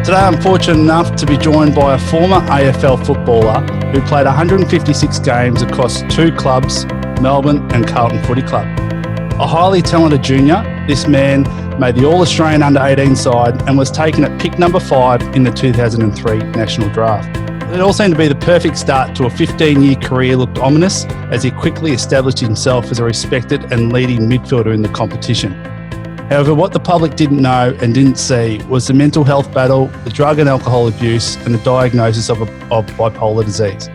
Today I'm fortunate enough to be joined by a former AFL footballer who played 156 games across two clubs, Melbourne and Carlton Footy Club. A highly talented junior, this man made the All-Australian Under-18 side and was taken at pick number 5 in the 2003 National Draft. It all seemed to be the perfect start to a 15-year career looked ominous as he quickly established himself as a respected and leading midfielder in the competition. However, what the public didn't know and didn't see was the mental health battle, the drug and alcohol abuse, and the diagnosis of bipolar disease.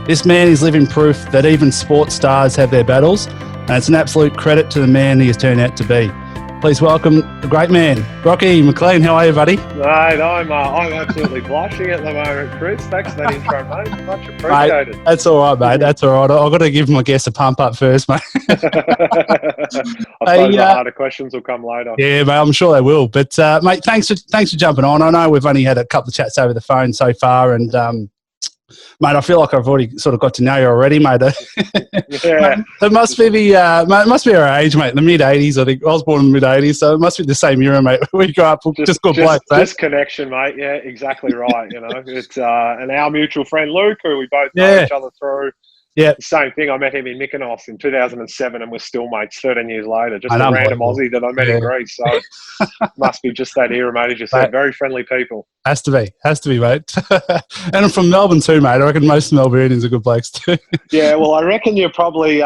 This man is living proof that even sports stars have their battles, and it's an absolute credit to the man he has turned out to be. Please welcome the great man, Rocky McLean. How are you, buddy? Mate, I'm absolutely blushing at the moment, Chris. Thanks for that intro, mate. Much appreciated. Mate, that's all right, mate. That's all right. I've got to give my guests a pump up first, mate. I suppose the harder questions will come later. Yeah, mate, I'm sure they will. But, mate, thanks for jumping on. I know we've only had a couple of chats over the phone so far, and mate, I feel like I've already sort of got to know you already, mate. Yeah. It must be it must be our age, mate. The mid '80s, I think. I was born in the mid '80s, so it must be the same era, mate. We grew up just good blokes, mate. Just connection, mate. Yeah, exactly right. You know, it's and our mutual friend Luke, who we both know each other through. Yeah, same thing. I met him in Mykonos in 2007, and we're still mates 13 years later. Just a random Aussie that I met in Greece. So must be just that era, mate. As you said, very friendly people. Has to be, mate. And I'm from Melbourne too, mate. I reckon most Melbournians are good blokes too. Yeah, well, I reckon you're probably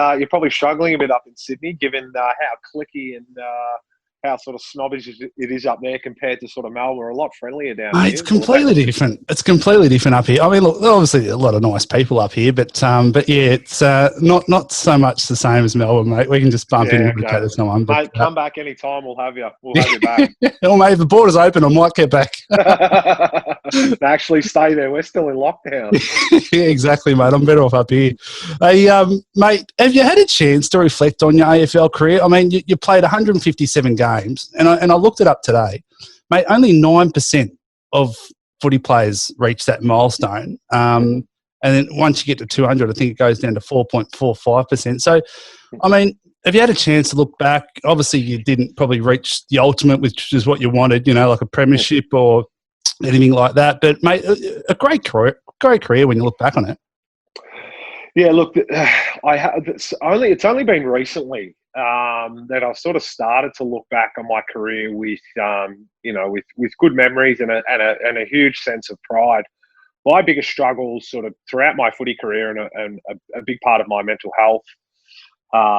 struggling a bit up in Sydney, given how cliquey and how sort of snobbish it is up there compared to sort of Melbourne. We're a lot friendlier down here. It's completely different. It's completely different up here. I mean, look, obviously a lot of nice people up here, but yeah, it's not so much the same as Melbourne, mate. We can just bump in and chat with someone. Mate, come back any time. We'll have you. We'll have you back. Well, mate, if the border's open, I might get back. Actually, stay there. We're still in lockdown. Yeah, exactly, mate. I'm better off up here. Hey, mate, have you had a chance to reflect on your AFL career? I mean, you played 157 games. And I looked it up today, mate. Only 9% of footy players reach that milestone, and then once you get to 200, I think it goes down to 4.45%. So, I mean, have you had a chance to look back? Obviously, you didn't probably reach the ultimate, which is what you wanted, you know, like a premiership or anything like that. But, mate, a great career when you look back on it. Yeah, look, it's only been recently that I've sort of started to look back on my career with with good memories and a huge sense of pride. My biggest struggles sort of throughout my footy career and a big part of my mental health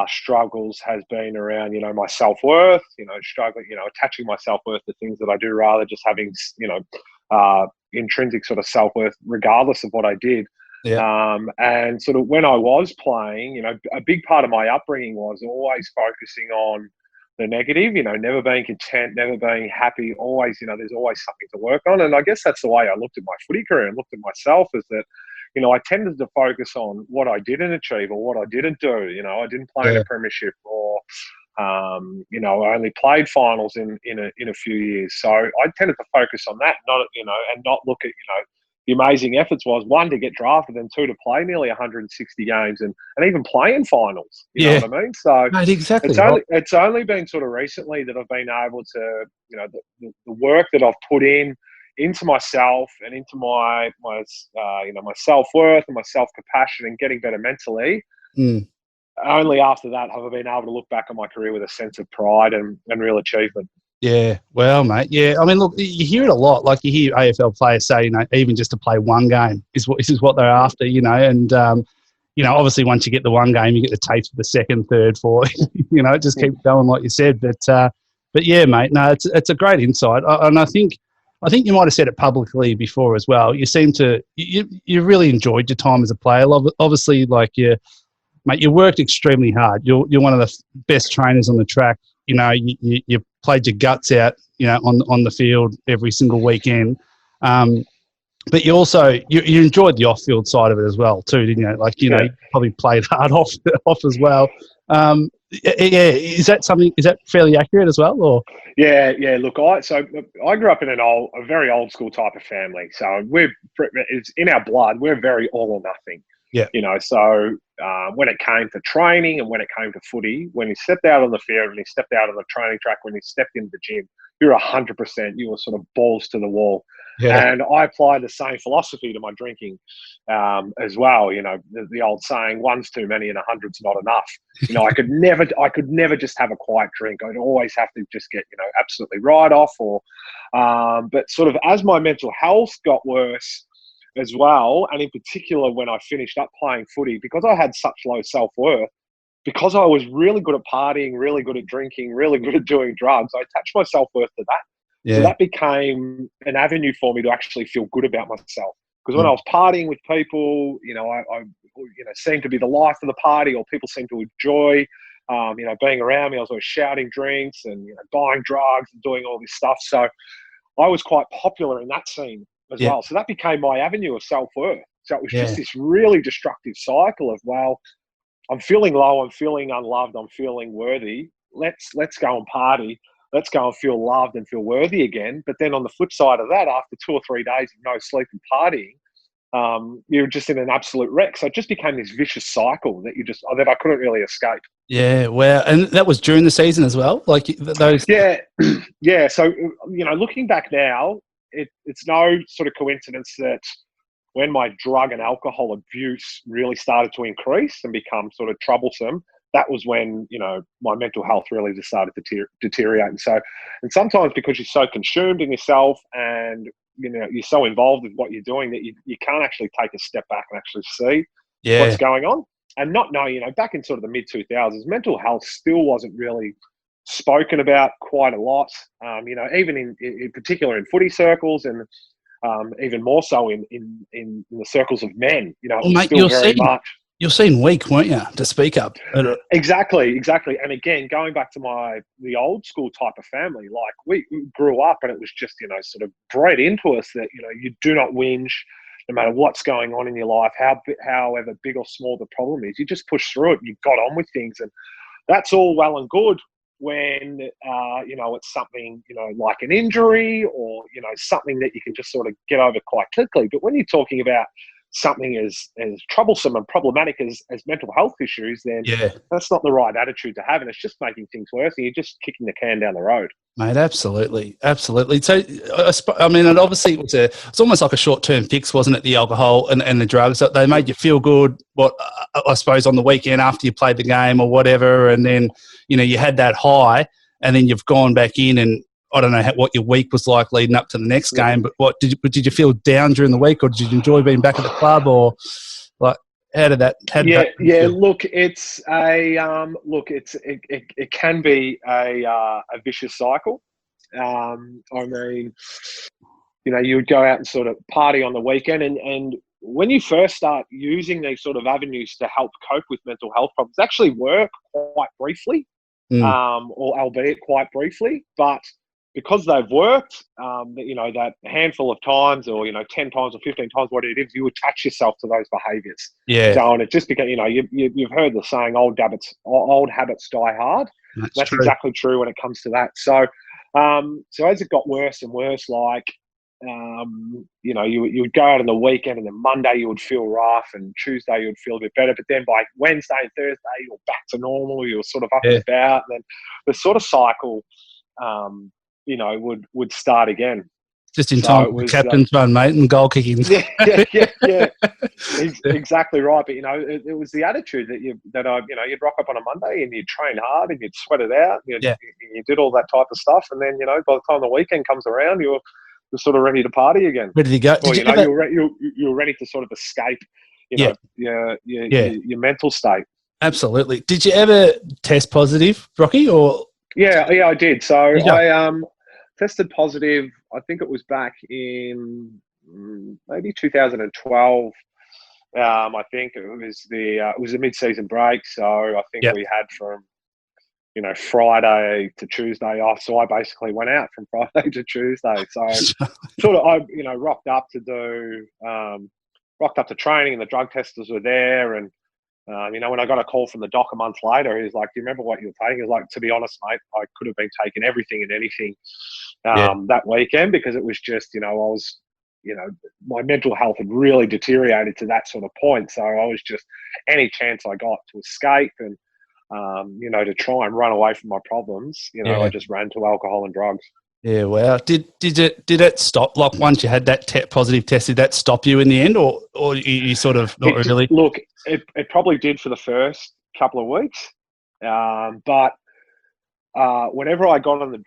struggles has been around, my self-worth, attaching my self-worth to things that I do rather just having, intrinsic sort of self-worth regardless of what I did. Yeah. And sort of when I was playing, a big part of my upbringing was always focusing on the negative, never being content, never being happy, always, there's always something to work on. And I guess that's the way I looked at my footy career and looked at myself, is that, I tended to focus on what I didn't achieve or what I didn't do. I didn't play in a premiership or, I only played finals in a few years. So I tended to focus on that, and not look at, the amazing efforts was, one, to get drafted, and two, to play nearly 160 games and even play in finals. You know what I mean? So mate, exactly. It's only been sort of recently that I've been able to, the work that I've put into myself and into my self-worth and my self-compassion and getting better mentally. Only after that have I been able to look back on my career with a sense of pride and real achievement. Yeah, well, mate, yeah. I mean, look, you hear it a lot. Like, you hear AFL players say, even just to play one game is what they're after, and, obviously once you get the one game, you get the taste for the second, third, fourth, it just keeps going, like you said. But yeah, mate, no, it's a great insight. And I think you might have said it publicly before as well. You seem to, you really enjoyed your time as a player. Obviously, like, mate, you worked extremely hard. You're one of the best trainers on the track. You played your guts out, on the field every single weekend. But you also you enjoyed the off-field side of it as well too, didn't you? Like, you probably played hard off as well. Is that fairly accurate as well, or? Yeah. Look, I grew up in a very old school type of family. So it's in our blood. We're very all or nothing. Yeah. So when it came to training and when it came to footy, when he stepped out on the field and he stepped out on the training track, when he stepped into the gym, you're 100%. You were sort of balls to the wall. Yeah. And I apply the same philosophy to my drinking as well. You know, the old saying, one's too many and 100's not enough. You know, I could never just have a quiet drink. I'd always have to just get, absolutely right off. But sort of as my mental health got worse as well, and in particular when I finished up playing footy, because I had such low self-worth, because I was really good at partying, really good at drinking, really good at doing drugs, I attached my self-worth to that. Yeah. So that became an avenue for me to actually feel good about myself. Because when I was partying with people, I seemed to be the life of the party, or people seemed to enjoy, being around me. I was always shouting drinks and buying drugs and doing all this stuff. So I was quite popular in that scene as well. So that became my avenue of self-worth. So it was just this really destructive cycle of, well, I'm feeling low, I'm feeling unloved, I'm feeling worthy. Let's go and party. Let's go and feel loved and feel worthy again. But then on the flip side of that, after 2 or 3 days of no sleep and partying, you're just in an absolute wreck. So it just became this vicious cycle that I couldn't really escape. Yeah, wow. And that was during the season as well? Like those... Yeah, yeah. So, looking back now, it's no sort of coincidence that when my drug and alcohol abuse really started to increase and become sort of troublesome, that was when, my mental health really just started to deteriorate. And sometimes because you're so consumed in yourself and, you're so involved with what you're doing that you can't actually take a step back and actually see what's going on. And not knowing, back in sort of the mid-2000s, mental health still wasn't really spoken about quite a lot, even in particular in footy circles, and even more so in the circles of men. It was mate, still very much. You're seen weak, weren't you, to speak up? Exactly. And again, going back to the old school type of family, like we grew up and it was just, sort of bred into us that, you do not whinge no matter what's going on in your life, however big or small the problem is. You just push through it and you've got on with things. And that's all well and good when, it's something, like an injury or, something that you can just sort of get over quite quickly. But when you're talking about something as troublesome and problematic as mental health issues, then that's not the right attitude to have. And it's just making things worse and you're just kicking the can down the road. Mate, absolutely. So, I mean, it obviously it's almost like a short-term fix, wasn't it, the alcohol and the drugs? They made you feel good, I suppose, on the weekend after you played the game or whatever, and then, you had that high, and then you've gone back in and I don't know what your week was like leading up to the next game, but did you feel down during the week, or did you enjoy being back at the club, or like how did that? Look, it's it can be a vicious cycle. I mean, you would go out and sort of party on the weekend, and when you first start using these sort of avenues to help cope with mental health problems, actually work quite briefly, or albeit quite briefly, but because they've worked, that handful of times or, 10 times or 15 times, what it is, you attach yourself to those behaviours. Yeah. So, and it just becomes, you've heard the saying, old habits die hard. That's true. Exactly true when it comes to that. So, so as it got worse and worse, like, you would go out on the weekend and then Monday you would feel rough and Tuesday you would feel a bit better. But then by Wednesday and Thursday, you're back to normal. You're sort of up and about. And then the sort of cycle, would start again. Just in time for the captain's run, mate, and goal kicking. Yeah. Exactly right. But, it was the attitude that you'd rock up on a Monday and you'd train hard and you'd sweat it out. And you did all that type of stuff. And then, by the time the weekend comes around, you're sort of ready to party again. Ready to go. Or, you're ready to sort of escape, your mental state. Absolutely. Did you ever test positive, Rocky, or... Yeah, I did. So I tested positive. I think it was back in maybe 2012. I think it was a mid-season break. So I think we had from Friday to Tuesday off. So I basically went out from Friday to Tuesday. So sort of I rocked up to training, and the drug testers were there, and when I got a call from the doc a month later, he was like, "Do you remember what you were taking?" He was like, "To be honest, mate, I could have been taking everything and anything that weekend, because it was just, I was, my mental health had really deteriorated to that sort of point. So I was just, any chance I got to escape and, to try and run away from my problems, I just ran to alcohol and drugs." Yeah, wow. Did it stop? Like once you had that positive test, did that stop you in the end, or you sort of not really? Look, it probably did for the first couple of weeks, but whenever I got on the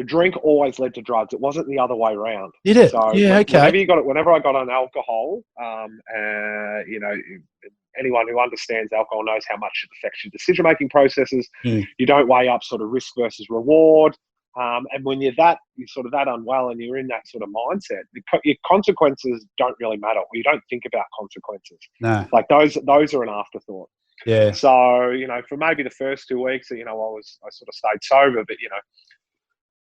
drink always led to drugs. It wasn't the other way around. Did it? So Yeah. Okay. whenever I got on alcohol, anyone who understands alcohol knows how much it affects your decision-making processes. Mm. You don't weigh up sort of risk versus reward. And when you're sort of that unwell and you're in that sort of mindset, your consequences don't really matter. Or you don't think about consequences. No. Like those are an afterthought. Yeah. So, for maybe the first 2 weeks, I sort of stayed sober, but,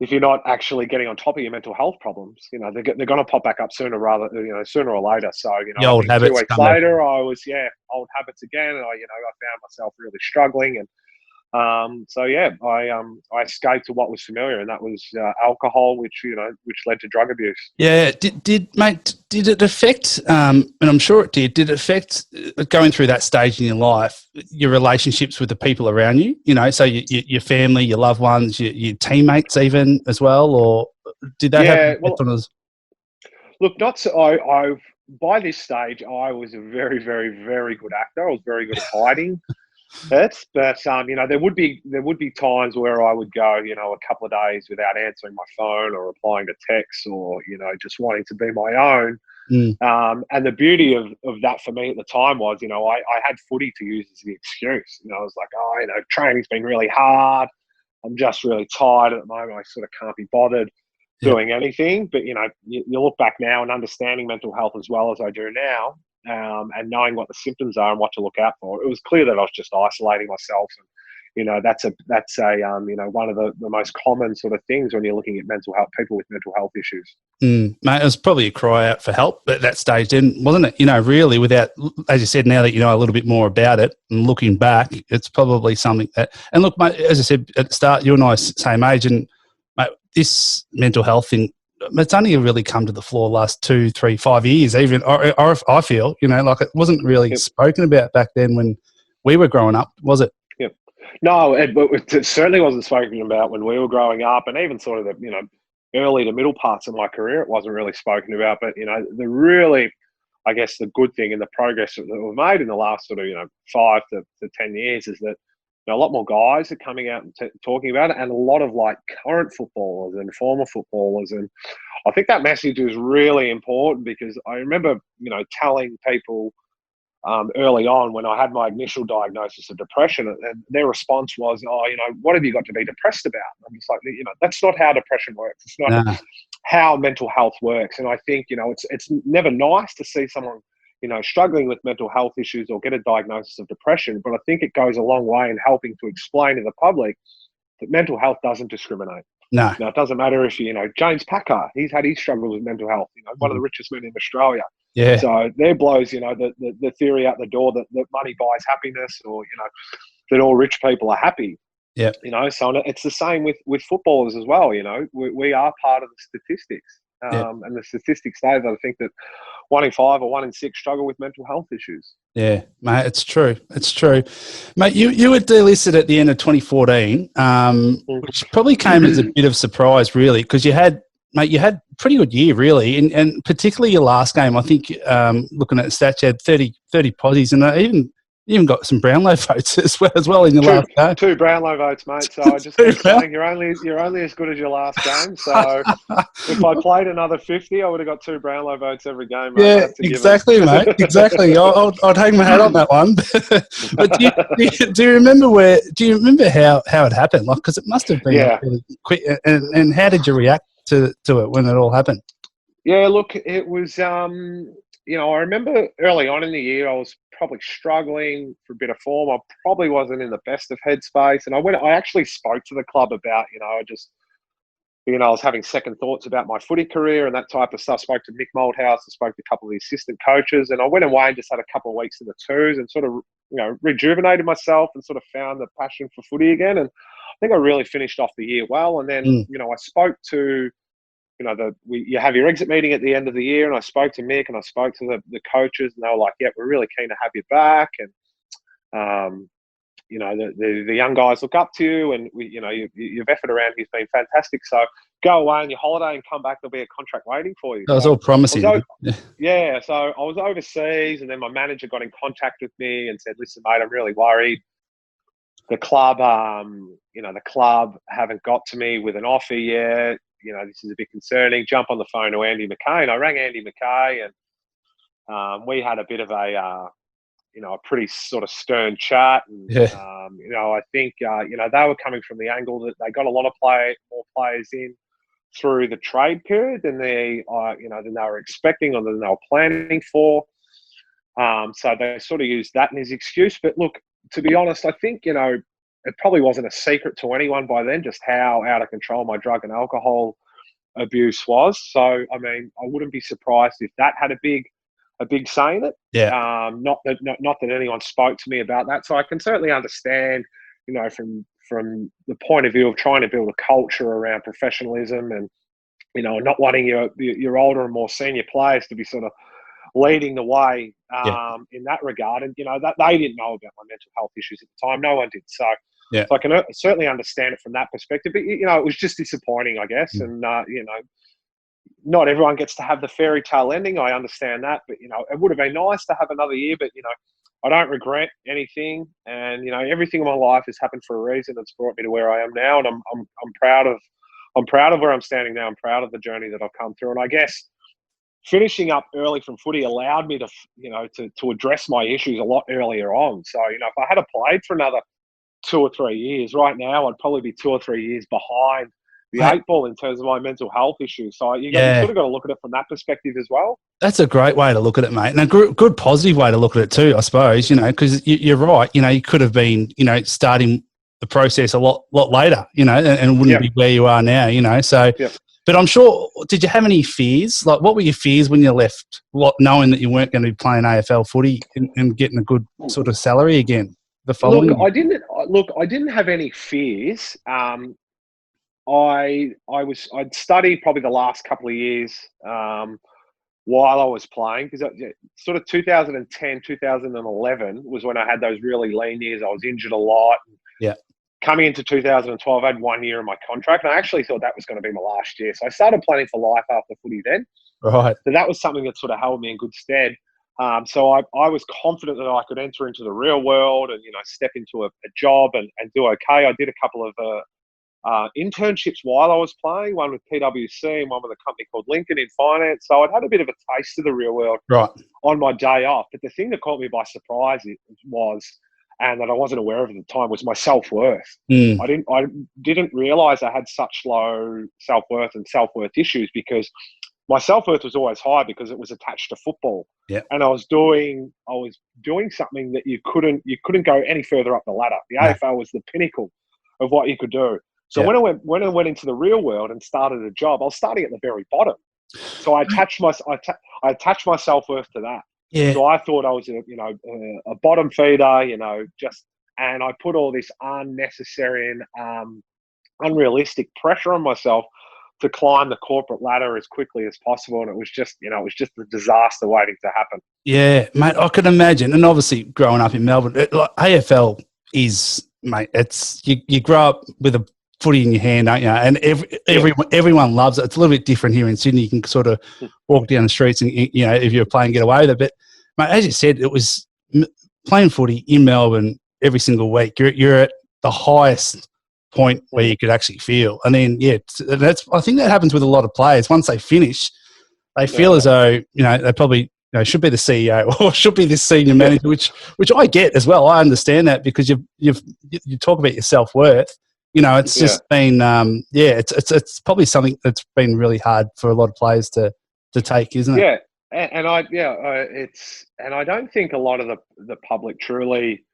if you're not actually getting on top of your mental health problems, they're going to pop back up sooner or later. So, The I old think habits 2 weeks come back. later, old habits again. And I found myself really struggling. And, I escaped to what was familiar, and that was alcohol, which led to drug abuse. Yeah. Did it affect, and I'm sure it did it affect going through that stage in your life, your relationships with the people around you, so your family, your loved ones, your teammates even as well, or did that have an effect on us? Look, by this stage, I was a very, very, very good actor. I was very good at hiding it, but there would be times where I would go, a couple of days without answering my phone or replying to texts, or just wanting to be my own. And the beauty of that for me at the time was, I had footy to use as the excuse. I was like, training's been really hard. I'm just really tired at the moment. I sort of can't be bothered doing anything. But, you look back now and understanding mental health as well as I do now, and knowing what the symptoms are and what to look out for, it was clear that I was just isolating myself. And, that's one of the most common sort of things when you're looking at mental health, people with mental health issues. Mate, it was probably a cry out for help at that stage then, wasn't it? Really without, as you said, now that you know a little bit more about it and looking back, it's probably something that, and look, mate, as I said at the start, you and I are same age, and mate, this mental health thing, it's only really come to the floor last 2, 3, 5 years, even, or I feel, like it wasn't really spoken about back then when we were growing up, was it? Yep. No, it certainly wasn't spoken about when we were growing up, and even sort of the, early to middle parts of my career, it wasn't really spoken about. But, the really, I guess, the good thing and the progress that we've made in the last sort of, 5 to 10 years is that a lot more guys are coming out and talking about it, and a lot of like current footballers and former footballers. And I think that message is really important, because I remember, telling people early on when I had my initial diagnosis of depression, and their response was, what have you got to be depressed about? I'm just like, that's not how depression works. It's not how mental health works. And I think, it's never nice to see someone, struggling with mental health issues or get a diagnosis of depression. But I think it goes a long way in helping to explain to the public that mental health doesn't discriminate. No. Now, it doesn't matter if James Packer, he's had his struggles with mental health, one of the richest men in Australia. Yeah. So there blows, the theory out the door that money buys happiness, or, that all rich people are happy. Yeah. So it's the same with footballers as well. We are part of the statistics. And the statistics say that I think that 1 in 5 or 1 in 6 struggle with mental health issues. Yeah, mate, it's true. It's true. Mate, you were delisted at the end of 2014, which probably came as a bit of surprise, really, because you had a pretty good year, really, and particularly your last game. I think, looking at the stats, you had 30 posies, and even got some Brownlow votes as well in your last game. 2 Brownlow votes, mate. So I just keep saying you're only as good as your last game. So if I played another 50, I would have got 2 Brownlow votes every game, mate. Yeah, exactly, mate. Exactly. I'd hang my hat on that one. But do you remember how it happened? Like, because it must have been really quick. And how did you react to it when it all happened? Yeah, look, it was. I remember early on in the year, I was probably struggling for a bit of form. I probably wasn't in the best of headspace. And I actually spoke to the club about, I was having second thoughts about my footy career and that type of stuff. Spoke to Mick Malthouse, I spoke to a couple of the assistant coaches, and I went away and just had a couple of weeks in the twos and sort of, rejuvenated myself and sort of found the passion for footy again. And I think I really finished off the year well. And then, I spoke to, you have your exit meeting at the end of the year, and I spoke to Mick and I spoke to the coaches, and they were like, yeah, we're really keen to have you back. And, the young guys look up to you, and you've effort around. He's been fantastic. So go away on your holiday and come back, there'll be a contract waiting for you. That was all promising. Yeah, so I was overseas, and then my manager got in contact with me and said, "Listen, mate, I'm really worried. The club, the club haven't got to me with an offer yet. This is a bit concerning. Jump on the phone to Andy McKay." I rang Andy McKay, and we had a bit of a pretty sort of stern chat. And, I think, they were coming from the angle that they got a lot of more players in through the trade period than than they were expecting or than they were planning for. So they sort of used that in his excuse. But look, to be honest, I think, it probably wasn't a secret to anyone by then just how out of control my drug and alcohol abuse was. So, I mean, I wouldn't be surprised if that had a big say in it. Yeah. Not that anyone spoke to me about that. So I can certainly understand, from the point of view of trying to build a culture around professionalism and, not wanting your older and more senior players to be sort of leading the way in that regard. And, that they didn't know about my mental health issues at the time. No one did. So I can certainly understand it from that perspective. But, it was just disappointing, I guess. And, not everyone gets to have the fairy tale ending. I understand that. But, it would have been nice to have another year. But, I don't regret anything. And, everything in my life has happened for a reason. It's brought me to where I am now. And I'm proud of where I'm standing now. I'm proud of the journey that I've come through. And I guess finishing up early from footy allowed me to address my issues a lot earlier on. So, if I had played for another 2 or 3 years, right now I'd probably be 2 or 3 years behind the 8 ball in terms of my mental health issues. So you sort of got to look at it from that perspective as well. That's a great way to look at it, mate. And a good positive way to look at it too, I suppose, because you're right. You could have been, starting the process a lot later, and wouldn't be where you are now, So, but I'm sure, did you have any fears? Like, what were your fears when you left, knowing that you weren't going to be playing AFL footy and getting a good sort of salary again the following year? I didn't have any fears. I'd studied probably the last couple of years while I was playing, because sort of 2010, 2011 was when I had those really lean years. I was injured a lot. Yeah. Coming into 2012, I had 1 year in my contract, and I actually thought that was going to be my last year. So I started planning for life after footy then. Right. So that was something that sort of held me in good stead. So I was confident that I could enter into the real world and, step into a job and do okay. I did a couple of internships while I was playing, one with PwC and one with a company called Lincoln in finance. So I'd had a bit of a taste of the real world on my day off. But the thing that caught me by surprise was, and that I wasn't aware of at the time, was my self-worth. I didn't realise I had such low self-worth and self-worth issues, because my self-worth was always high because it was attached to football. Yeah. And I was doing something that you couldn't go any further up the ladder. The AFL was the pinnacle of what you could do. So when I went into the real world and started a job, I was starting at the very bottom. So I attached my self-worth to that. Yeah. So I thought I was a bottom feeder, and I put all this unnecessary and unrealistic pressure on myself to climb the corporate ladder as quickly as possible. And it was just a disaster waiting to happen. Yeah, mate, I could imagine. And obviously growing up in Melbourne, AFL is, mate, it's, you grow up with a footy in your hand, don't you? And everyone loves it. It's a little bit different here in Sydney. You can sort of walk down the streets and, if you're playing, get away with it. But, mate, as you said, it was playing footy in Melbourne every single week. You're at the highest point where you could actually feel. And then, I think that happens with a lot of players. Once they finish, they feel as though, they probably should be the CEO or should be this senior manager, which I get as well. I understand that, because you talk about your self-worth. It's just been, it's probably something that's been really hard for a lot of players to take, isn't it? Yeah. And I don't think a lot of the public truly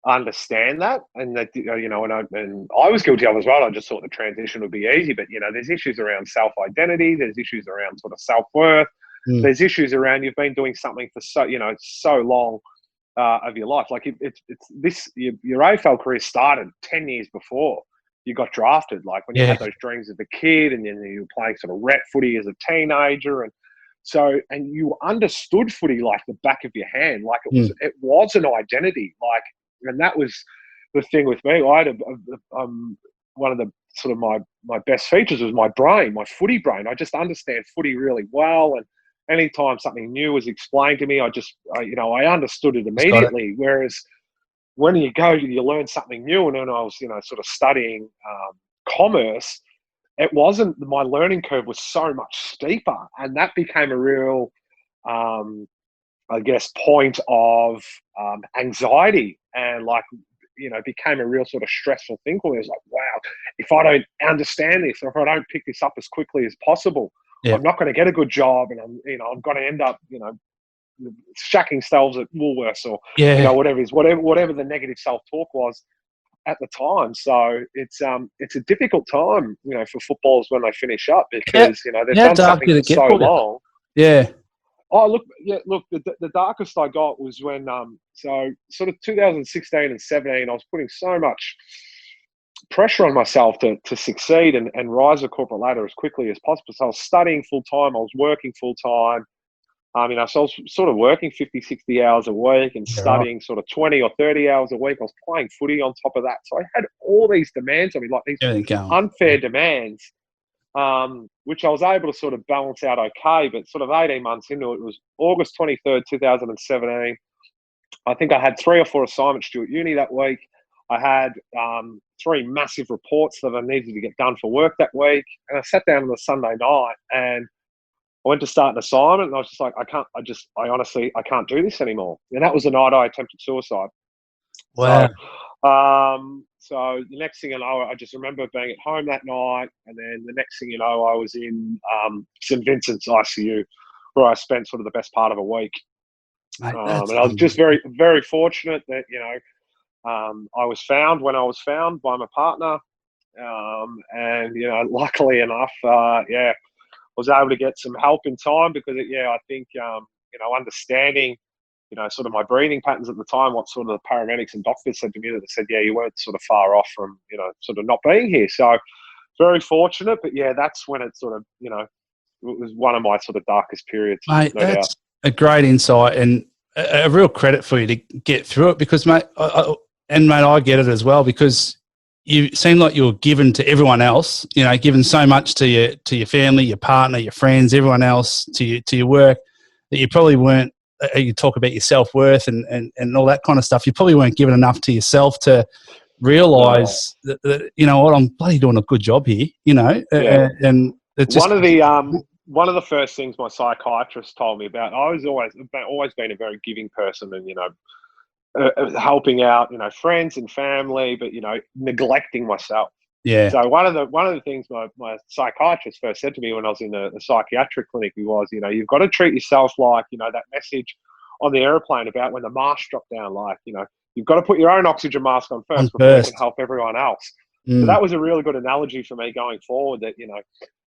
understand that, and that, and I was guilty of as well. I just thought the transition would be easy, but there's issues around self-identity, there's issues around sort of self-worth, there's issues around you've been doing something for so long of your life. Like it's this, your AFL career started 10 years before you got drafted. Like when you had those dreams as a kid, and then you were playing sort of rep footy as a teenager, and you understood footy like the back of your hand. Like it was an identity. Like, and that was the thing with me. I had one of the sort of my best features was my brain, my footy brain. I just understand footy really well, and anytime something new was explained to me, I understood it immediately. Whereas when you learn something new, and then I was, sort of studying commerce, it wasn't, my learning curve was so much steeper, and that became a real, I guess, point of anxiety, and became a real sort of stressful thing for me. It was like, wow, if I don't understand this, or if I don't pick this up as quickly as possible, I'm not going to get a good job, and I'm going to end up, shacking shelves at Woolworths, or whatever the negative self-talk was at the time. So it's a difficult time, for footballers when they finish up, because they've done something for so long. Yeah. Oh, look, the darkest I got was when, so sort of 2016 and 17, I was putting so much pressure on myself to succeed and rise the corporate ladder as quickly as possible. So I was studying full time, I was working full time. So I was sort of working 50, 60 hours a week and studying sort of 20 or 30 hours a week. I was playing footy on top of that. So I had all these demands on me, like these unfair demands, which I was able to sort of balance out okay. But sort of 18 months into it, it was August 23rd, 2017. I think I had 3 or 4 assignments due at uni that week. I had 3 massive reports that I needed to get done for work that week. And I sat down on the Sunday night and I went to start an assignment, and I was just like, I honestly can't do this anymore. And that was the night I attempted suicide. Wow. So the next thing you know, I just remember being at home that night, and then the next thing you know, I was in St. Vincent's ICU, where I spent sort of the best part of a week. Mate, and I was just very, very fortunate that, I was found when I was found by my partner. And, luckily enough, was able to get some help in time, because I think understanding sort of my breathing patterns at the time, what sort of the paramedics and doctors said to me, that they said, you weren't sort of far off from sort of not being here. So very fortunate. But that's when it sort of it was one of my sort of darkest periods. Mate, that's a great insight, and a real credit for you to get through it, because mate, I get it as well, because you seem like you were given to everyone else, given so much to your family, your partner, your friends, everyone else, to your work, that you probably weren't. You talk about your self-worth and all that kind of stuff. You probably weren't given enough to yourself to realise that what, I'm bloody doing a good job here. And it's just one of the first things my psychiatrist told me about. I've always been a very giving person, and helping out, friends and family, but neglecting myself. Yeah. So one of the things my psychiatrist first said to me when I was in the psychiatric clinic was, you've got to treat yourself like, that message on the airplane about when the mask dropped down, like, you've got to put your own oxygen mask on first before you can help everyone else. So that was a really good analogy for me going forward, that,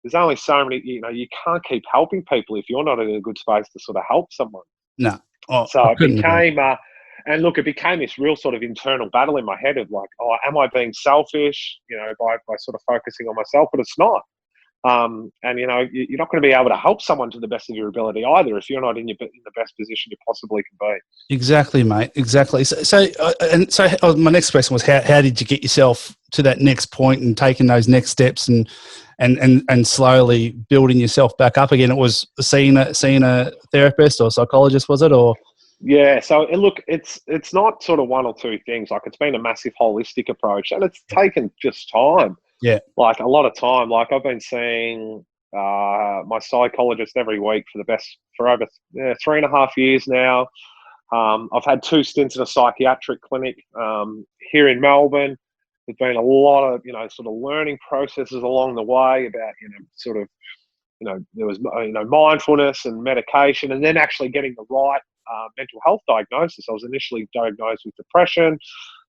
there's only so many, you can't keep helping people if you're not in a good space to sort of help someone. No. So it became, and look, it became this real sort of internal battle in my head of like, am I being selfish, by sort of focusing on myself? But it's not. And, you're not going to be able to help someone to the best of your ability either if you're not in the best position you possibly can be. Exactly, mate. Exactly. So my next question was, how did you get yourself to that next point and taking those next steps and slowly building yourself back up again? It was seeing a therapist or psychologist, was it, or? Yeah, so look, it's not sort of one or two things. Like, it's been a massive holistic approach, and it's taken just time. Yeah, like a lot of time. Like, I've been seeing my psychologist every week for over 3.5 years now. I've had 2 stints in a psychiatric clinic here in Melbourne. There's been a lot of sort of learning processes along the way about sort of there was mindfulness and medication, and then actually getting the right mental health diagnosis. I was initially diagnosed with depression.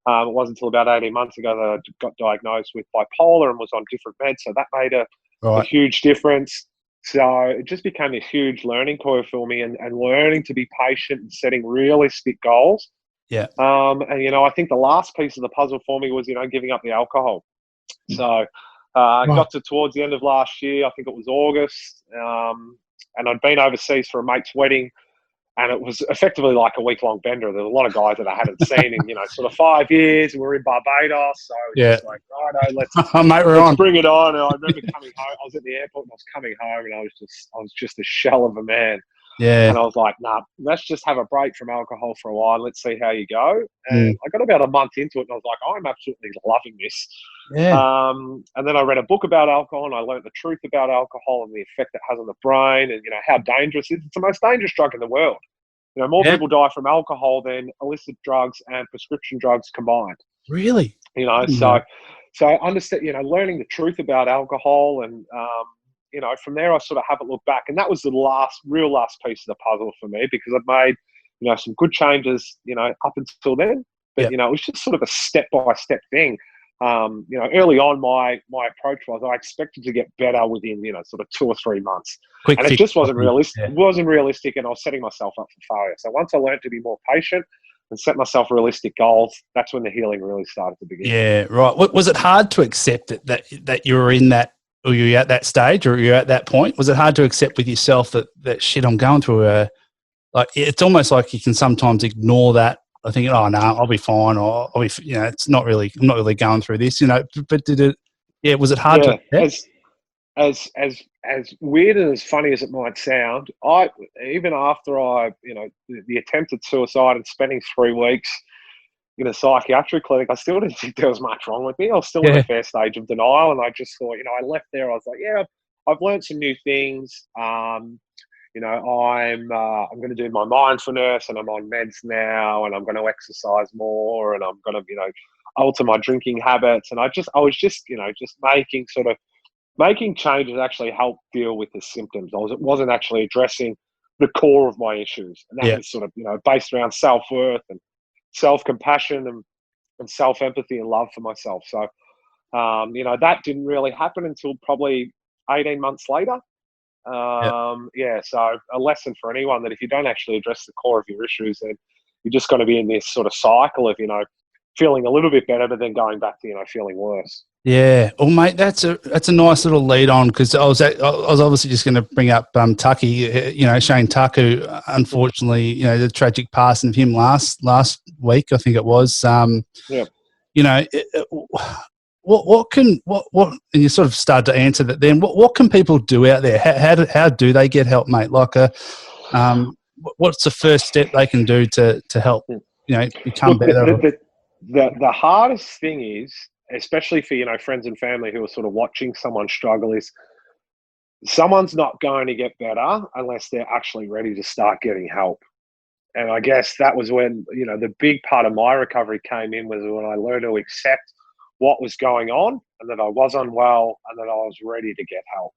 It wasn't until about 18 months ago that I got diagnosed with bipolar and was on different meds. So that made a huge difference. So it just became a huge learning curve for me, and learning to be patient and setting realistic goals. Yeah. And I think the last piece of the puzzle for me was giving up the alcohol. So I got towards the end of last year. I think it was August, and I'd been overseas for a mate's wedding. And it was effectively like a week-long bender. There was a lot of guys that I hadn't seen in, sort of 5 years. And we're in Barbados. So it was just like, righto, Mate, we're let's on. bring it on. And I remember coming home. I was at the airport and I was coming home and I was just a shell of a man. Yeah. And I was like, nah, let's just have a break from alcohol for a while. Let's see how you go. And I got about a month into it and I was like, I'm absolutely loving this. Yeah. And then I read a book about alcohol and I learned the truth about alcohol and the effect it has on the brain and, how dangerous it is. It's the most dangerous drug in the world. More people die from alcohol than illicit drugs and prescription drugs combined. Really? So I understand, learning the truth about alcohol and, from there I sort of haven't looked back. And that was the real last piece of the puzzle for me because I've made, some good changes, up until then. But, it was just sort of a step-by-step thing. Early on, my approach was I expected to get better within, sort of 2 or 3 months. Quick and it fix. just wasn't realistic. Yeah. It wasn't realistic, and I was setting myself up for failure. So once I learned to be more patient and set myself realistic goals, that's when the healing really started to begin. Yeah, right. Was it hard to accept that you were in that, or you're at that stage, or you're at that point? Was it hard to accept with yourself that shit, I'm going through like it's almost like you can sometimes ignore that. I think, oh no, I'll be fine, or I'll be, it's not really, I'm not really going through this, But did it? Yeah, was it hard to accept? As weird and as funny as it might sound, even after I, the attempted suicide and spending 3 weeks in a psychiatric clinic, I still didn't think there was much wrong with me. I was still in a fair stage of denial, and I just thought, I left there. I was like, yeah, I've learned some new things. I'm going to do my mindfulness, and I'm on meds now, and I'm going to exercise more, and I'm going to, alter my drinking habits. And I was just making changes actually helped deal with the symptoms. It wasn't actually addressing the core of my issues. And that was sort of, based around self-worth and self-compassion and self-empathy and love for myself. So, that didn't really happen until probably 18 months later. So a lesson for anyone that if you don't actually address the core of your issues, then you're just going to be in this sort of cycle of, feeling a little bit better, but then going back to, feeling worse. Yeah. Well, mate, that's a nice little lead on because I was obviously just going to bring up Tucky, Shane Tuck, who unfortunately, the tragic passing of him last week, I think it was. What and you sort of started to answer that then. What can people do out there? How do they get help, mate? Like what's the first step they can do to help, become better? The hardest thing is, especially for, friends and family who are sort of watching someone struggle, is someone's not going to get better unless they're actually ready to start getting help. And I guess that was when, the big part of my recovery came in was when I learned to accept what was going on and that I was unwell and that I was ready to get help.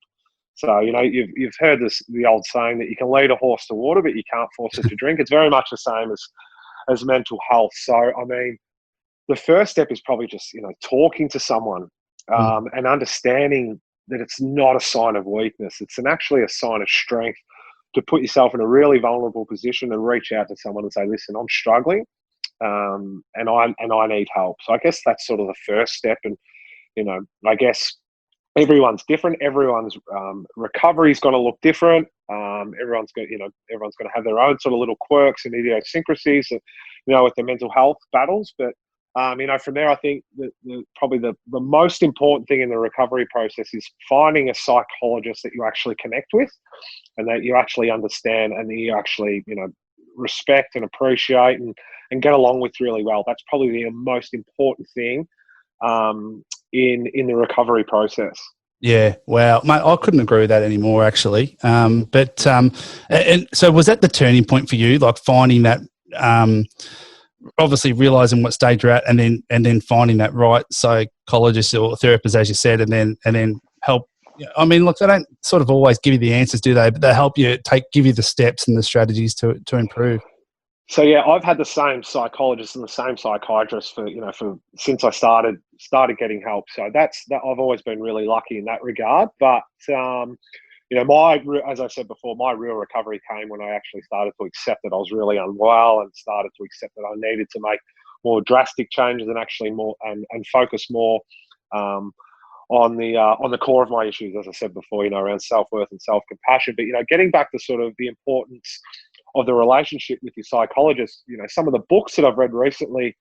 So, you've heard the old saying that you can lead a horse to water, but you can't force it to drink. It's very much the same as mental health. So, I mean, the first step is probably just, talking to someone and understanding that it's not a sign of weakness. It's actually a sign of strength to put yourself in a really vulnerable position and reach out to someone and say, listen, I'm struggling and I need help. So I guess that's sort of the first step. And, I guess everyone's different. Everyone's recovery is going to look different. Everyone's going to have their own sort of little quirks and idiosyncrasies, with the mental health battles. But from there, I think that probably the most important thing in the recovery process is finding a psychologist that you actually connect with and that you actually understand and that you actually, respect and appreciate and get along with really well. That's probably the most important thing in the recovery process. Yeah, wow, mate, I couldn't agree with that anymore, actually. And so was that the turning point for you, like finding that, obviously realizing what stage you're at, and then finding that right psychologist or therapist, as you said, and then help. I mean, look, they don't sort of always give you the answers, do they? But they help you give you the steps and the strategies to improve. So yeah, I've had the same psychologist and the same psychiatrist for since I started getting help. So that's I've always been really lucky in that regard. But as I said before, my real recovery came when I actually started to accept that I was really unwell and started to accept that I needed to make more drastic changes and actually more and focus more on the core of my issues, as I said before, around self-worth and self-compassion. But getting back to sort of the importance of the relationship with your psychologist. You know, some of the books that I've read recently,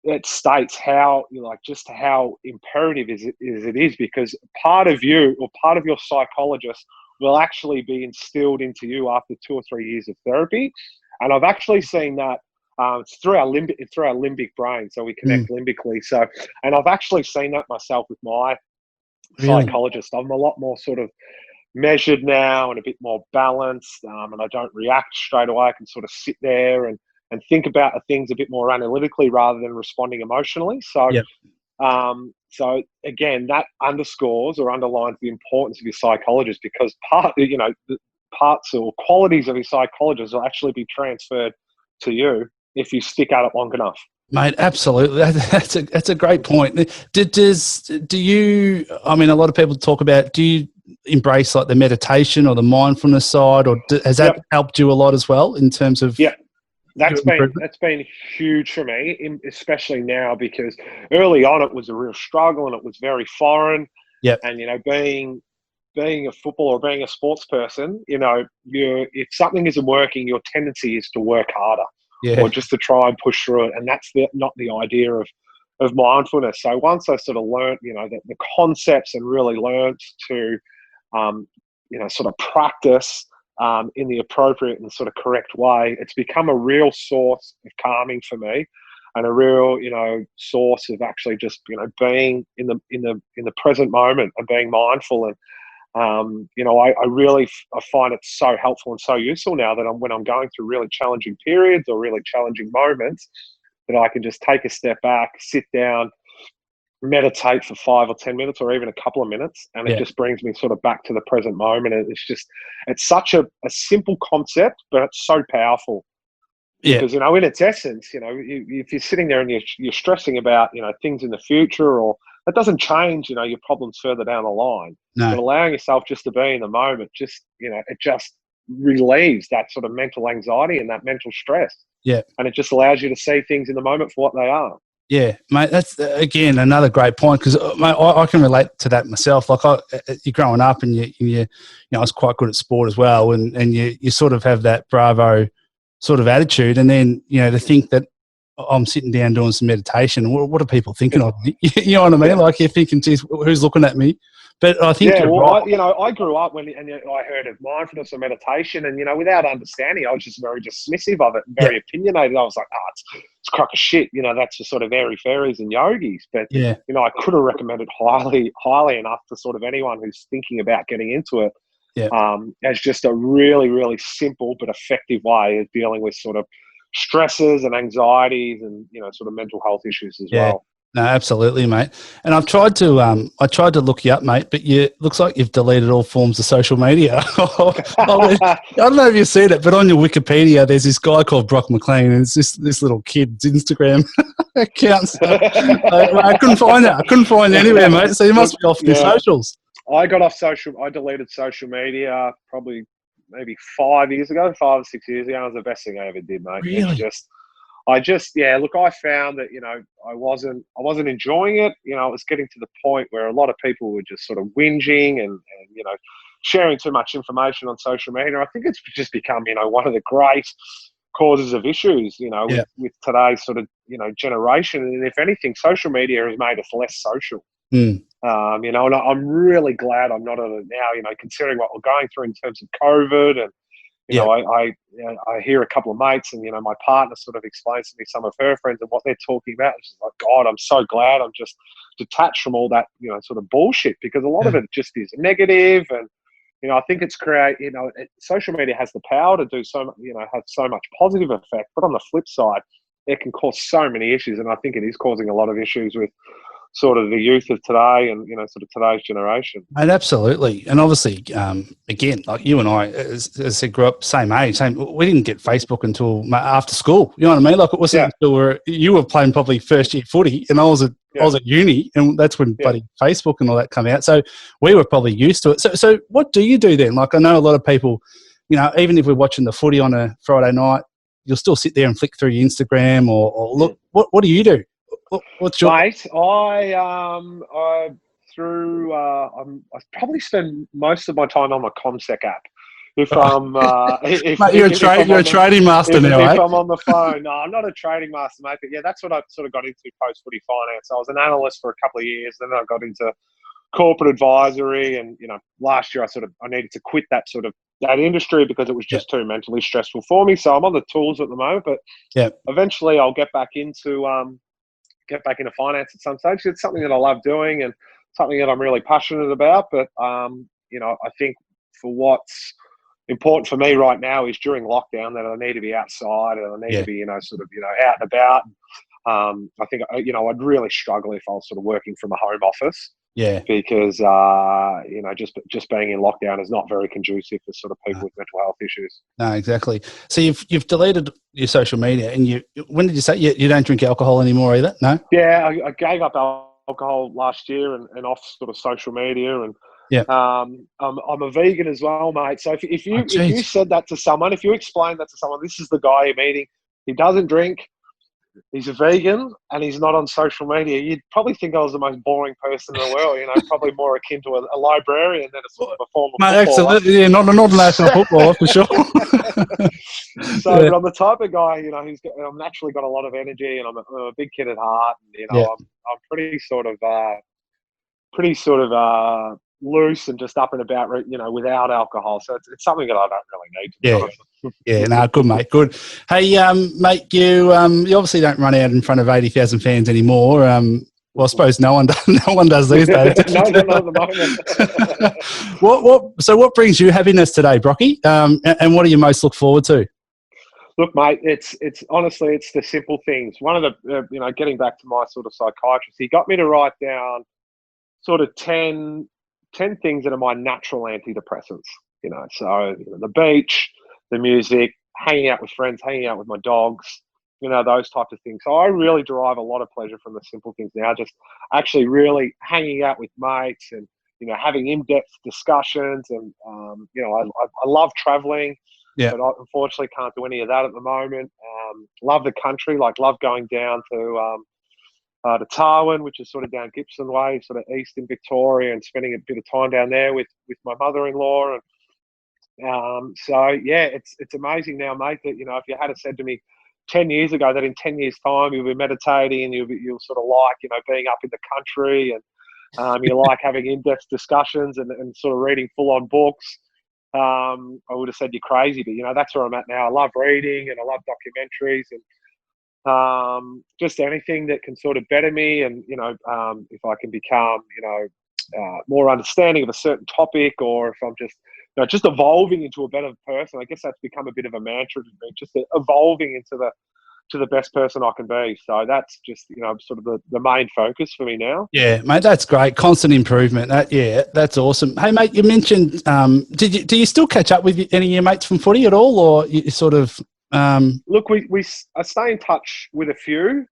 it states how, you know, like, just how imperative it is, because part of you, or part of your psychologist, will actually be instilled into you after 2 or 3 years of therapy. And I've actually seen that it's through our limbic brain, so we connect limbically. So, and I've actually seen that myself with my psychologist. I'm a lot more sort of measured now and a bit more balanced, and I don't react straight away. I can sort of sit there and think about the things a bit more analytically rather than responding emotionally. So, Yep. So again, that underscores or underlines the importance of your psychologist, because the parts or qualities of your psychologist will actually be transferred to you if you stick at it long enough. Mate, absolutely. That's a great point. Do you, I mean, a lot of people talk about, do you embrace like the meditation or the mindfulness side, or has that helped you a lot as well in terms of? Yeah, that's been huge for me, especially now, because early on it was a real struggle and it was very foreign. Yeah. And, you know, being a footballer or being a sports person, you know, if something isn't working, your tendency is to work harder. Yeah. Or just to try and push through it. And that's not the idea of mindfulness. So once I sort of learned, you know, the concepts, and really learned to, you know, sort of practice in the appropriate and sort of correct way, it's become a real source of calming for me, and a real, you know, source of actually just, you know, being in the present moment and being mindful. And you know, I find it so helpful and so useful now that when I'm going through really challenging periods or really challenging moments, that I can just take a step back, sit down, meditate for 5 or 10 minutes, or even a couple of minutes, and it just brings me sort of back to the present moment. And it's such a simple concept, but it's so powerful. Yeah. Because, you know, in its essence, you know, if you're sitting there and you're stressing about, you know, things in the future, or that doesn't change, you know, your problems further down the line. No. But allowing yourself just to be in the moment, just, you know, it just relieves that sort of mental anxiety and that mental stress. Yeah. And it just allows you to see things in the moment for what they are. Yeah, mate, that's, again, another great point, because I can relate to that myself. Like, you're growing up and you know, I was quite good at sport as well, and you sort of have that bravo sort of attitude, and then, you know, to think that I'm sitting down doing some meditation, what are people thinking of me? You know what I mean? Like, you're thinking, geez, who's looking at me? But I think you're right. I grew up I heard of mindfulness or meditation, and, you know, without understanding, I was just very dismissive of it and very opinionated. I was like, it's a crock of shit. You know, that's for sort of airy-fairies and yogis. But, you know, I could have recommended highly enough to sort of anyone who's thinking about getting into it, as just a really, really simple but effective way of dealing with sort of stresses and anxieties and, you know, sort of mental health issues as well. No, absolutely, mate. And I've tried to look you up, mate, but looks like you've deleted all forms of social media. I don't know if you've seen it, but on your Wikipedia, there's this guy called Brock McLean, and it's this little kid's Instagram account. So, I couldn't find that. I couldn't find it anywhere, mate. So you must be off your socials. I deleted social media probably maybe 5 or 6 years ago. It was the best thing I ever did, mate. Really? Look, I found that, you know, I wasn't enjoying it. You know, it was getting to the point where a lot of people were just sort of whinging and you know, sharing too much information on social media. I think it's just become, you know, one of the great causes of issues, you know, with today's sort of, you know, generation. And if anything, social media has made us less social. You know, and I'm really glad I'm not on it now, you know, considering what we're going through in terms of COVID. And you know, I hear a couple of mates, and, you know, my partner sort of explains to me some of her friends and what they're talking about. It's just like, God, I'm so glad I'm just detached from all that, you know, sort of bullshit, because a lot of it just is negative. And, you know, I think social media has the power to do so much, you know, have so much positive effect. But on the flip side, it can cause so many issues. And I think it is causing a lot of issues with sort of the youth of today and, you know, sort of today's generation. And absolutely. And obviously, again, like you and I, as I said, grew up same age. We didn't get Facebook until after school. You know what I mean? Like, it wasn't until you were playing probably first year footy, and I was at uni, and that's when bloody Facebook and all that come out. So we were probably used to it. So what do you do then? Like, I know a lot of people, you know, even if we're watching the footy on a Friday night, you'll still sit there and flick through your Instagram or look. What do you do? What's your... Mate, I probably spend most of my time on my ComSec app. if I'm if, Mate, if I'm you're a on trading master now, if eh? I'm on the phone. No, I'm not a trading master, mate. But yeah, that's what I sort of got into post-footy finance. I was an analyst for a couple of years, then I got into corporate advisory, and last year I needed to quit that industry because it was just too mentally stressful for me. So I'm on the tools at the moment, but eventually I'll get back into finance at some stage. It's something that I love doing and something that I'm really passionate about. But I think for what's important for me right now is during lockdown that I need to be outside and I need to be out and about. I think I'd really struggle if I was sort of working from a home office. Yeah. Because just being in lockdown is not very conducive for sort of people with mental health issues. No, exactly. So you've deleted your social media, and when did you say you don't drink alcohol anymore either? No. Yeah, I gave up alcohol last year and off sort of social media, and I'm a vegan as well, mate. So if you said that to someone, if you explained that to someone, this is the guy you're meeting. He doesn't drink. He's a vegan and he's not on social media. You'd probably think I was the most boring person in the world. Probably more akin to a librarian than a sort of a former footballer. Absolutely, yeah, not a national footballer for sure. But I'm the type of guy, I've naturally got a lot of energy, and I'm a big kid at heart. And, I'm pretty sort of loose and just up and about, without alcohol. So it's something that I don't really need, to be honest. Yeah, no, good, mate, good. Hey, mate, you obviously don't run out in front of 80,000 fans anymore. Well, I suppose no one does these days. No, not at the moment. What brings you happiness today, Brocky? And what do you most look forward to? Look, mate, it's honestly, it's the simple things. One of the, getting back to my sort of psychiatrist, he got me to write down sort of 10 things that are my natural antidepressants. So the beach, the music, hanging out with friends, hanging out with my dogs, those types of things. So I really derive a lot of pleasure from the simple things now, just actually really hanging out with mates and, having in-depth discussions. And, I love traveling, but I unfortunately can't do any of that at the moment. Love the country, love going down to Tarwin, which is sort of down Gibson Way, sort of east in Victoria, and spending a bit of time down there with my mother-in-law. And it's amazing now, mate, that, if you had said to me 10 years ago that in 10 years' time you'll be meditating and you'll sort of like, being up in the country and you like having in-depth discussions and sort of reading full-on books, I would have said you're crazy. But, that's where I'm at now. I love reading and I love documentaries and just anything that can sort of better me. And, if I can become, more understanding of a certain topic, or if I'm just evolving into a better person. I guess that's become a bit of a mantra to me, just evolving into the best person I can be. So that's just, sort of the main focus for me now. Yeah, mate, that's great. Constant improvement. That's awesome. Hey, mate, you mentioned, do you still catch up with any of your mates from footy at all, or you sort of? Look, I stay in touch with a few.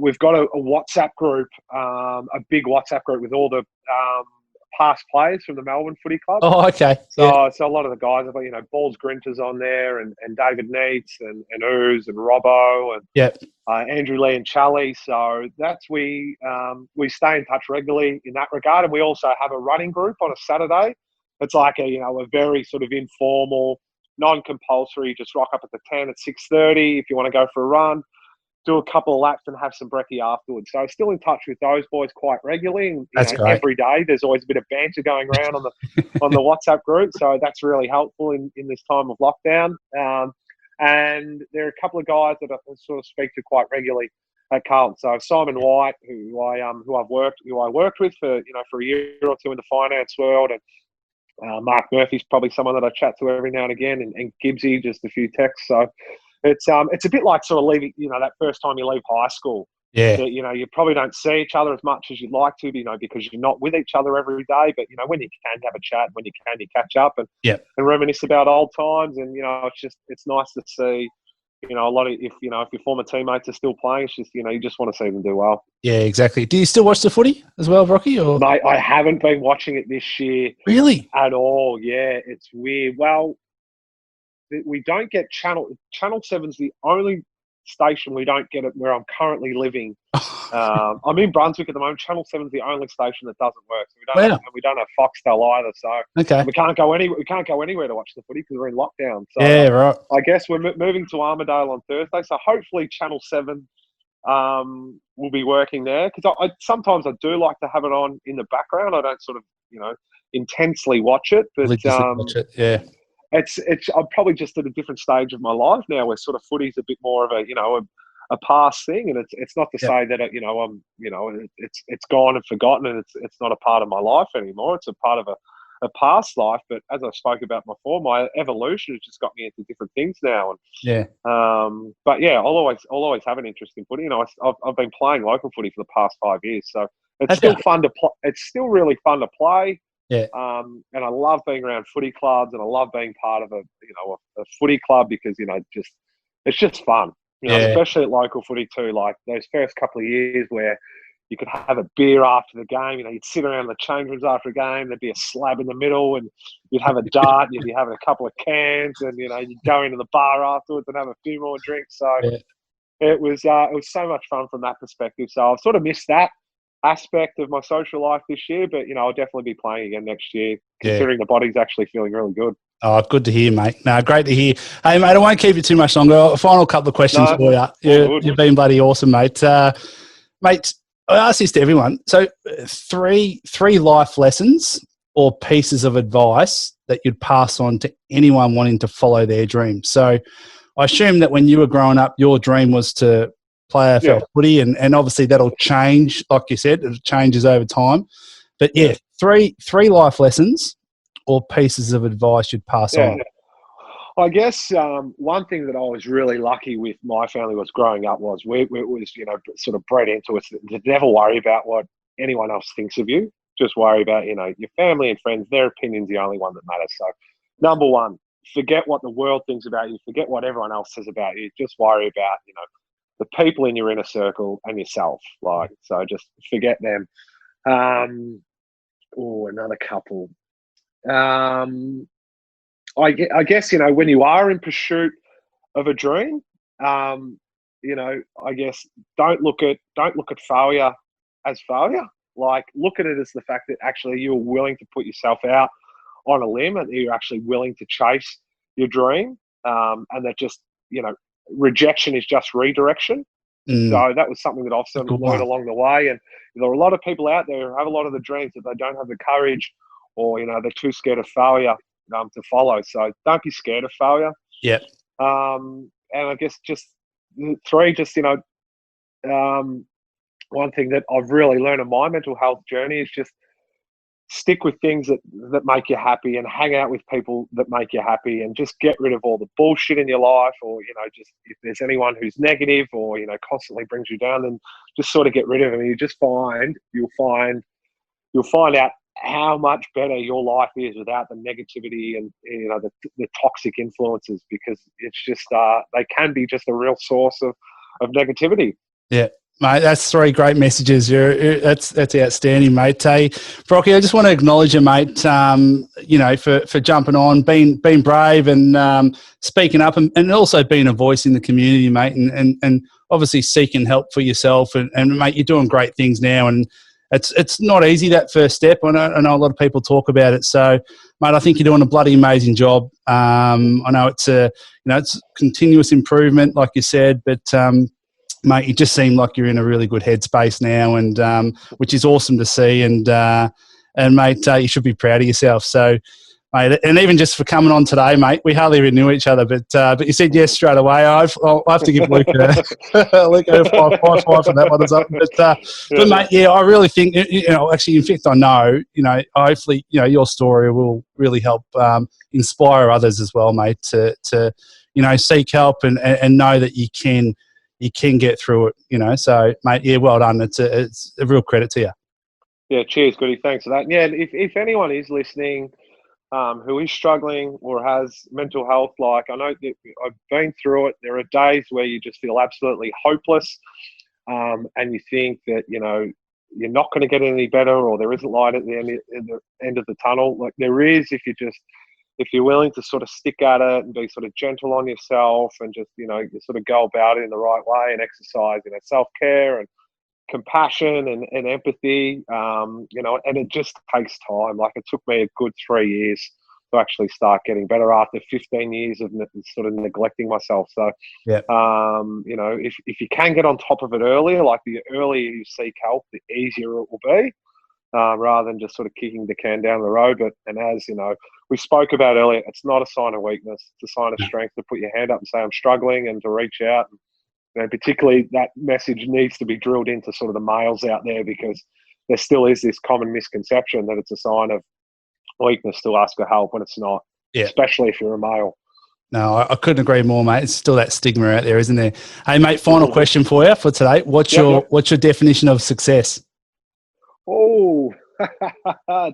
We've got a WhatsApp group, a big WhatsApp group with all the past players from the Melbourne Footy Club. Oh, okay. So a lot of the guys, Balls Grinter's on there, and David Neitz and Ooze and Robbo and Andrew Lee and Charlie. So we stay in touch regularly in that regard, and we also have a running group on a Saturday. It's like a very sort of informal, non-compulsory. Just rock up at the 10 at 6:30 if you want to go for a run. Do a couple of laps and have some brekkie afterwards. So still in touch with those boys quite regularly. And every day there's always a bit of banter going around on the WhatsApp group. So that's really helpful in this time of lockdown. And there are a couple of guys that I sort of speak to quite regularly at Carlton. So Simon White, who I worked with for a year or two in the finance world, and Mark Murphy's probably someone that I chat to every now and again, and Gibbsy, just a few texts. So it's a bit like sort of leaving, that first time you leave high school. Yeah. That, you probably don't see each other as much as you'd like to, because you're not with each other every day. But, when you can have a chat, when you can, you catch up and reminisce about old times. And, it's nice to see, a lot of, if your former teammates are still playing, it's just, you just want to see them do well. Yeah, exactly. Do you still watch the footy as well, Rocky? Or? Mate, I haven't been watching it this year. Really? At all. Yeah, it's weird. Well, we don't get Channel 7's the only station we don't get it where I'm currently living. I'm in Brunswick at the moment. Channel 7's the only station that doesn't work. So we don't have Foxtel either. So okay. we can't go anywhere to watch the footy because we're in lockdown. So Yeah, right. I guess we're moving to Armidale on Thursday. So hopefully Channel 7 will be working there, because I sometimes I do like to have it on in the background. I don't sort of, intensely watch it, but Watch it. Yeah. it's I'm probably just at a different stage of my life now where sort of footy's a bit more of a past thing, and it's not to say that it's gone and forgotten, and it's not a part of my life anymore. It's a part of a past life. But as I spoke about before, my evolution has just got me into different things now. And but yeah, I'll always have an interest in footy. I've been playing local footy for the past 5 years, so it's still fun to play. It's still really fun to play. Yeah. And I love being around footy clubs, and I love being part of a footy club, because it's just fun. Especially at local footy too. Like those first couple of years where you could have a beer after the game. You'd sit around the change rooms after a game. There'd be a slab in the middle, and you'd have a dart, and you'd be having a couple of cans, and you'd go into the bar afterwards and have a few more drinks. So it was so much fun from that perspective. So I've sort of missed that aspect of my social life this year, but I'll definitely be playing again next year, considering the body's actually feeling really good. Oh, good to hear, mate. No, great to hear. Hey, mate, I won't keep you too much longer. A final couple of questions for you. You've been bloody awesome, mate. Mate, I ask this to everyone. So, three life lessons or pieces of advice that you'd pass on to anyone wanting to follow their dream. So, I assume that when you were growing up, your dream was to play AFL footy, and obviously that'll change, like you said, it changes over time. But three life lessons or pieces of advice you'd pass on. I guess one thing that I was really lucky with my family was growing up was we was sort of bred into us to never worry about what anyone else thinks of you. Just worry about your family and friends. Their opinion's the only one that matters. So, number one, forget what the world thinks about you. Forget what everyone else says about you. Just worry about the people in your inner circle and yourself. So just forget them. Another couple. I guess when you are in pursuit of a dream, I guess don't look at failure as failure. Look at it as the fact that actually you're willing to put yourself out on a limb, and you're actually willing to chase your dream, and that just rejection is just redirection. So that was something that I've sort of learned along the way. And there are a lot of people out there who have a lot of the dreams that they don't have the courage, or they're too scared of failure to follow. So don't be scared of failure. Yeah. And I guess just three, one thing that I've really learned in my mental health journey is just stick with things that make you happy, and hang out with people that make you happy, and just get rid of all the bullshit in your life, or just if there's anyone who's negative or constantly brings you down, then just sort of get rid of them. And you'll find out how much better your life is without the negativity and the toxic influences, because it's just they can be just a real source of negativity. Yeah. Mate, that's three great messages. That's outstanding, mate. Hey, Brocky, I just want to acknowledge you, mate. For jumping on, being brave, and speaking up, and also being a voice in the community, mate. And obviously seeking help for yourself. And mate, you're doing great things now. And it's not easy, that first step. I know a lot of people talk about it. So, mate, I think you're doing a bloody amazing job. I know it's it's continuous improvement, like you said, but. Mate, you just seem like you're in a really good headspace now, and which is awesome to see. And mate, you should be proud of yourself. So, mate, and even just for coming on today, mate, we hardly even knew each other, but you said yes straight away. I'll have to give Luke a 5 for that one or something. But mate, yeah, I really think actually, in fact, I know hopefully your story will really help inspire others as well, mate, to seek help and know that you can get through it, So, mate, yeah, well done. It's a real credit to you. Yeah, cheers, Goody. Thanks for that. And yeah, if anyone is listening who is struggling or has mental health, I know that I've been through it. There are days where you just feel absolutely hopeless, and you think that, you're not going to get any better, or there isn't light at the end of the tunnel. There is, if you just if you're willing to sort of stick at it and be sort of gentle on yourself and just, you know, you sort of go about it in the right way and exercise, you know, self-care and compassion and empathy, you know, and it just takes time. Like, it took me a good 3 years to actually start getting better after 15 years of sort of neglecting myself. So, Yeah. you know, if you can get on top of it earlier, like the earlier you seek help, the easier it will be, rather than just sort of kicking the can down the road. But, and as you know, we spoke about earlier, it's not a sign of weakness. It's a sign of strength to put your hand up and say, I'm struggling, and to reach out. And particularly that message needs to be drilled into sort of the males out there, because there still is this common misconception that it's a sign of weakness to ask for help when it's not, especially if you're a male. No, I couldn't agree more, mate. It's still that stigma out there, isn't there? Hey, mate, final question for you for today. What's your definition of success? Oh,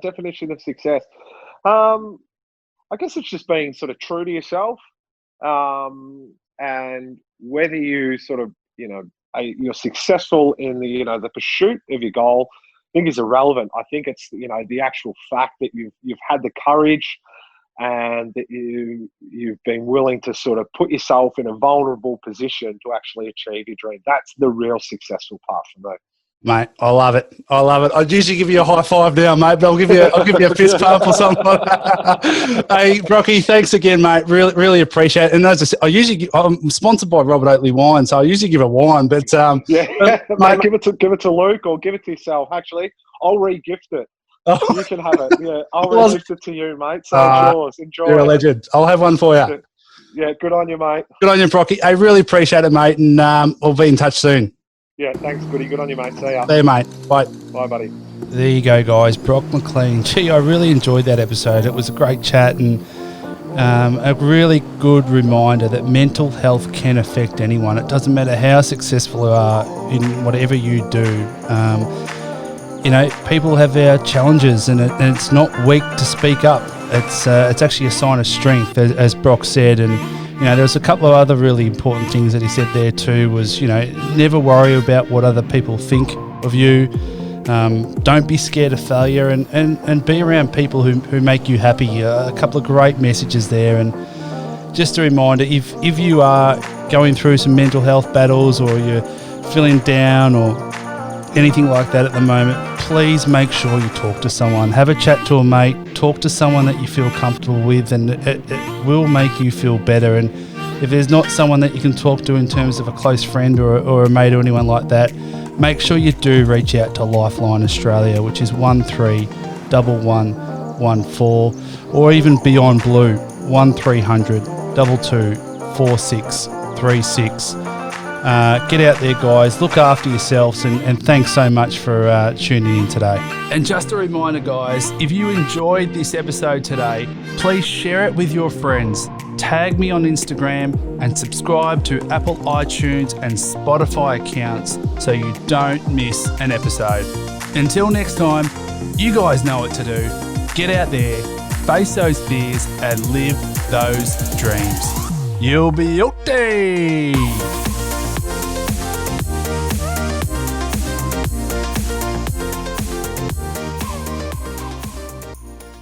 definition of success. I guess it's just being sort of true to yourself, and whether you sort of, you know, you're successful in the, you know, the pursuit of your goal, I think is irrelevant. I think it's, you know, the actual fact that you've had the courage and that you've been willing to sort of put yourself in a vulnerable position to actually achieve your dream. That's the real successful part for me. Mate, I love it. I love it. I'd usually give you a high five now, mate, but I'll give you a fist pump or something like that. Hey, Brocky, thanks again, mate. Really appreciate it. And as I said, I'm sponsored by Robert Oatley Wine, so I usually give a wine, but mate, give it to Luke, or give it to yourself. Actually, I'll re-gift it. Oh. You can have it. Yeah, I'll re-gift it to you, mate. So it's yours. Enjoy. You're a legend. I'll have one for you. Yeah, good on you, mate. Good on you, Brocky. I really appreciate it, mate, and we'll be in touch soon. Yeah, thanks, Goody. Good on you, mate. See ya. See you, mate. Bye. Bye, buddy. There you go, guys. Brock McLean. Gee, I really enjoyed that episode. It was a great chat, and a really good reminder that mental health can affect anyone. It doesn't matter how successful you are in whatever you do. You know, people have their challenges, and it's not weak to speak up. It's actually a sign of strength, as Brock said. And you know, there was a couple of other really important things that he said there too. Was, you know, never worry about what other people think of you. Don't be scared of failure, and be around people who make you happy. A couple of great messages there. And just a reminder, if you are going through some mental health battles, or you're feeling down or anything like that at the moment, please make sure you talk to someone. Have a chat to a mate. Talk to someone that you feel comfortable with, and it will make you feel better. And if there's not someone that you can talk to in terms of a close friend or a mate or anyone like that, make sure you do reach out to Lifeline Australia, which is 131114, or even Beyond Blue, 1300 22 4636. Get out there, guys. Look after yourselves, and thanks so much for tuning in today. And just a reminder, guys, if you enjoyed this episode today, please share it with your friends. Tag me on Instagram and subscribe to Apple iTunes and Spotify accounts so you don't miss an episode. Until next time, you guys know what to do. Get out there, face those fears, and live those dreams. You'll be okay.